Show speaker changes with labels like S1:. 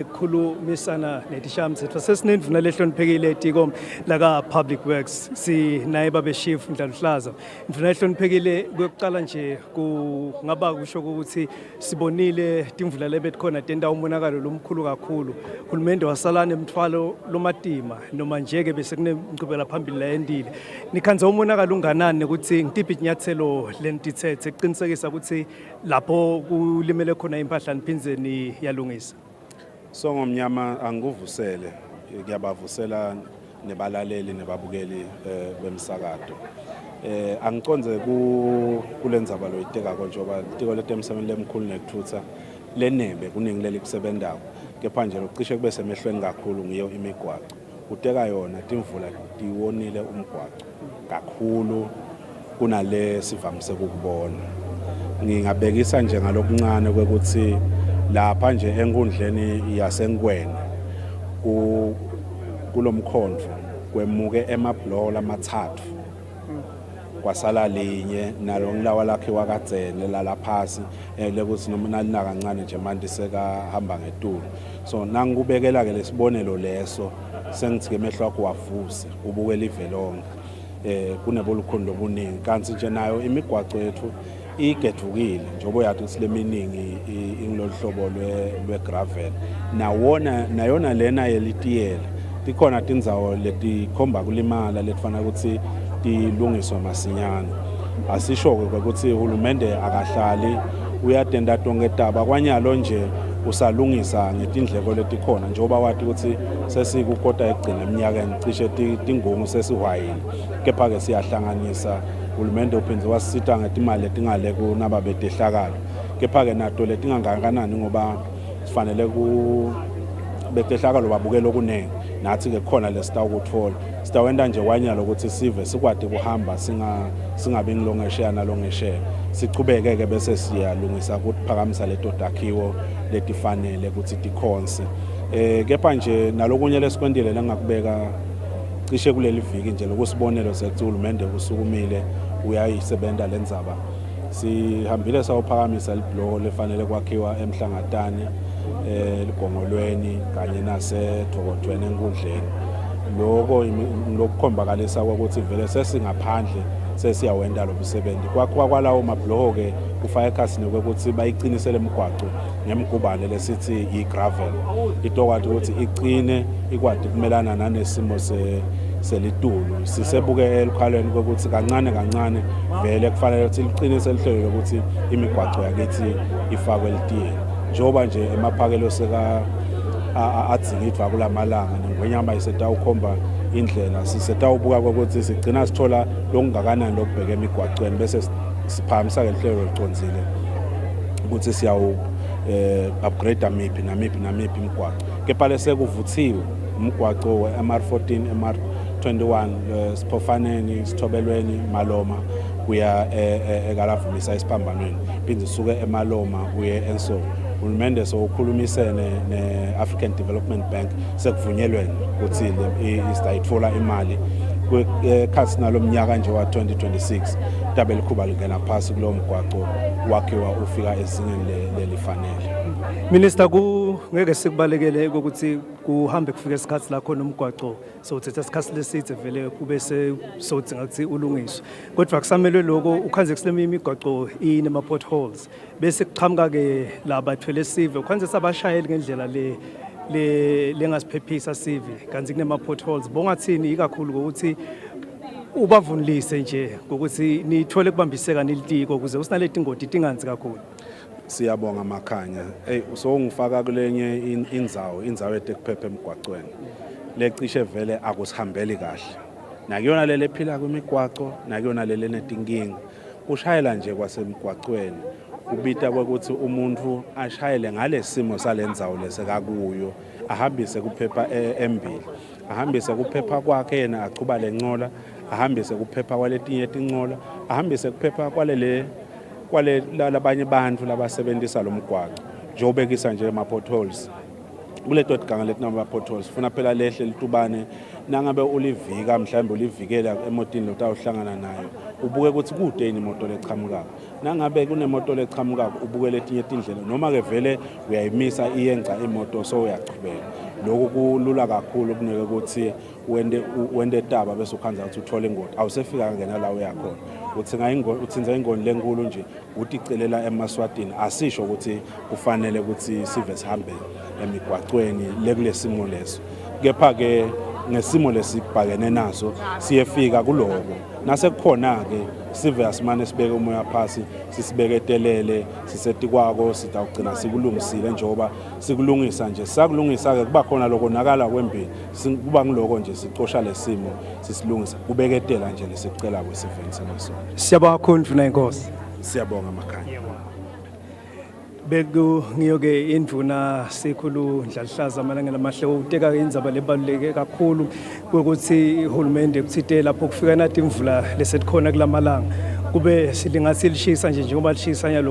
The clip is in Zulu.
S1: Khulumisana netishamthetho sesinendvuna lehloniphekile etikom laka Public Works sinaye babe Chief Ndlaluhlaza. Indvuna lehloniphekile kuyokuqala nje kungaba kusho ukuthi sibonile timvula lebetikhona tenda umonakalo lomkhulu kakhulu. Uhulumende wasalana emthwalo lomatima noma njeke bese kunemgqubela phambili la endile. Nikhanza umonakalo unganani ukuthi ngitiphi inyathelo lentithethe ekuqinisekisa ukuthi lapho kulimele khona impahla niphinzeni yalungisa.
S2: So ngomnyama angikuvusele ngiyabavusela nebalaleli nebabukeli bemsakato. Angiconze kulendzaba loyiteka konjoba itiko letemsebenzi lemkhulu nekuthutha lenebe kuningi leli kusebendako. Kepha nje locishe kube semehlweni kakhulu ngiyo imigwaqo. Uteka yona timvula tiwonile umgwaqo kakhulu kunale sivamise ukubona. Ngingabekisa nje ngalokuncane kwekuthi lapha nje enkundleni yaseNgwenya kulomkhondvo kwemuke emabhlowo lamathathu kwasala linye nalo ngilawa lakhe wakadzene lalaphasi lekuthi noma nalina kancane nje manje sekahamba ngetulu. So nangikubekela ke lesibonelo leso sengithi emehlo akho wavuse ubuke live lonke kunebolukhulu lobuningi kanti nje nayo imigwaqo yethu igedukile njengoba yathi sileminingi ingilolu hlobo lwegravel nayona lena yelitiyela tikhona tindzawo letikhomba kulimala letifana ukuthi tilungiswe masinyane. Asisho ukuthi uhulumende akahlali uyatenda tonke taba kwanyalo nje usalungisa ngetindleko letikhona njengoba wathi ukuthi sesikukota egcina eminyakeni cishe tingungu sesihwayile. Kepha ke siyahlanganisa uhulumende uphindze wasisita ngetimali letingale kunaba betehlakalo. Kepha ke nato letingangakanani ngoba sifanele betehlakalo babukela okunengi nathi ke khona lesitawukuthola sitawenda nje wanyalo ukuthi sive sikwade kuhamba singabi ngilongesheya nalongesheya sichubeke ke bese siyalungisa ukuphakamisa leto takhiwo letifanele ukuthi tikhonse. Kepha nje nalokunye lesikwendile lengakubeka cishe kuleli viki nje lokusibonelo sethi uhulumende usukumile uyayisebenta lendzaba. Sihambile sawuphakamisa libhlowo lefanele kwakhiwa eMhlangatani eligongolweni kanye naseDokodweni enkundleni. Lokho lokukhompakalisa ukuthi vele sesingaphandle sesiyawenda lo msebenzi. Kwakwalawo mabhlowo ke kufaka ekhasini ukuthi bayiqinisele emgwaqo ngemgubane lesithi igravel. Itokwathi ukuthi iqine ikwade kumelana nanesimo selitulu. Sisebuke elikhalweni ukuthi kancane vele kufanele ukuthi liqinise lihlelo ukuthi imigwaqo yakithi ifakwe litiyeni. Njengoba nje emaphakelo seka adzingidwa kulamalanga nengwenyama isetawukhomba indlela sisetawubuka ukuthi sigcina sithola lokungakanani lokubheka emigwaqweni bese siphamisa ke lihlelo liconzile ukuthi siyawu upgrade amiphi namiphi imigwaqo. Kepha lese kuvuthiwe umgwaqo weMR14 MR21 Siphofaneni Sithobelweni Maloma kuya ekalavumisa isiphambanweni phinde suke eMaloma uye eNsono. Uhulumende sokhulumisene ne-African Development Bank sekuvunyelweni ukuthi isitayitfola imali kwekhathi nalomnyaka nje wa 2026 tabe likhuba lingena phasi kulo mgwaqo wakhiwa ufika ezingeni lelifanele.
S1: Minister ngeke sikubalekele ukuthi kuhambe kufika isikhathi la khona umgwaqo sowuthetha isikhathi lesithe vele kube sewudinga ukuthi ulungiswe. Kodwa kusamele lokho ukhanze kusilema imigwaqo inema potholes bese kuqhamuka ke labathwele sive ukhanze sabashayeli ngendlela lengasiphephisa sive kanti kunema potholes bongathini ikakhulu ukuthi ubavunlise nje ukuthi nithole kubambiseka nilitiko ukuze usinaleti ngodi tinganzi kakhulu.
S2: Siyabonga makhanya usongifaka kulenye indzawo etekuphepha emgwaqweni lecishe vele akusihambeli kahle nakuyona lele phila kwimigwaqo nakuyona lele netinkinga ushayela nje kwasemgwaqweni ubita ukuthi umuntu ashayele ngalesimo salendzawo lesekakuyo ahambise kuphepha embili ahambise kuphepha kwakhe yena achuba lencola ahambise kuphepha kwaletinye tincola ahambise kuphepha kwale labanye bantu labasebenzisa lo mgwaqo njobekisa nje ama potholes kuleto ganga letinama potholes sifuna phela lehle litubane nangabe ulivika mhlawumbe ulivikela emotini lotawuhlangana nayo ubuke ukuthi kudeni imoto lechamuka nangabe kunemoto lechamuka ubuke letinye indlela noma ke vele uyayimisa iyenza imoto so uyachubeka lokho kulula kakhulu kuneke ukuthi wende taba bese ukhanza ukuthi uthole ingoti awusefika ngena la uyakhona uthi uthinza ingoni lenkulu nje uthi icelela emaswatini asisho ukuthi kufanele ukuthi sive sihambe emigwaqweni lekulesimo leso kepha ke ngesimo lesibhakene naso siyefika kuloko nasekukhona ke sive asimane sibeke umoya phansi sisibeketelele sisethi kwako sitawugcina sikulungisile njoba sikulungisa nje sakulungisa ke kuba khona lokonakala kwempilo kuba ngiloko nje sicosha lesimo sisilungisa kubeketela nje lesicela kwesiveni semaso.
S1: Siyabonga kakhulu Ndvuna Inkosi.
S2: Siyabonga makhaya.
S1: Beku ngiyoke indvuna sikhulu Ndlalihlaza amalangeni amahle uteka indzaba lebaluleke kakhulu ukuthi uhulumende kuthite lapho kufika nathi imvula lesetikhona kulamalanga kube silingathi lishisa nje njengoba lishisa nyalo